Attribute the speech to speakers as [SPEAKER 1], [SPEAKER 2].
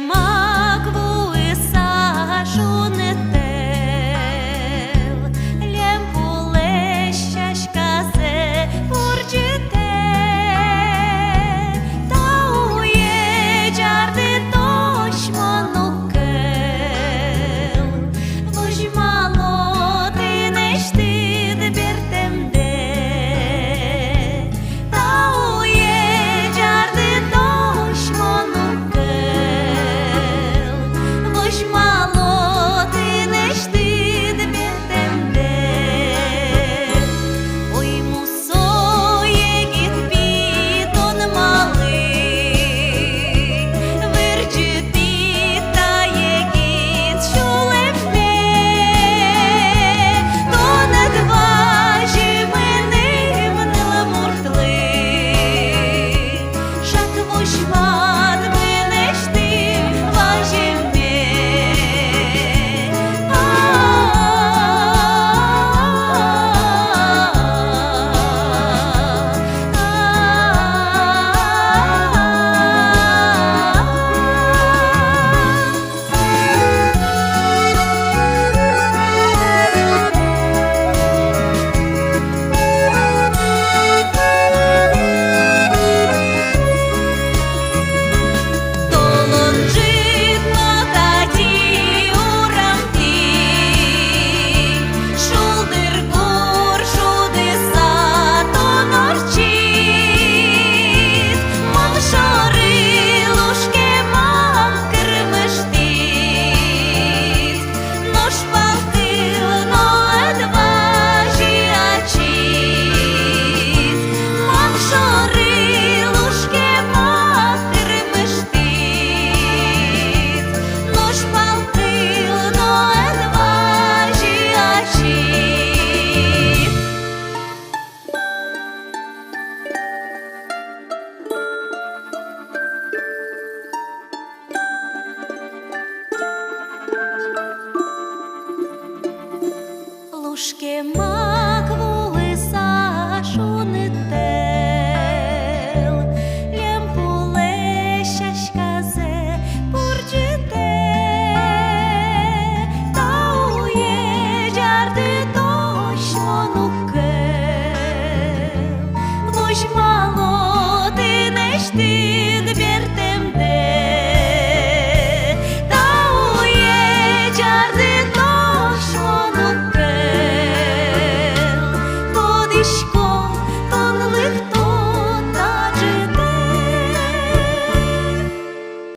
[SPEAKER 1] макву и сажу не тел, лемпу лещашка зе урчите, та уеджарди дощ монукел, вожмало ти не штид бертемде, та уеджарди дощ монукел, вожмало ти не штид бертемде. Ой, мусоє гід підон малий, вирчити та є гід шулепне, то надважі мене внил муртли, шак вожмат мене штим важіме. Толон житно таді урамти, шулдир гур шудиса то норчит, мон шори лушке мам кырмыштит, нож палкыл но адважи ачит, мон шори лушке мам кырмыштит, нож палкыл но адважи ачит. Лушке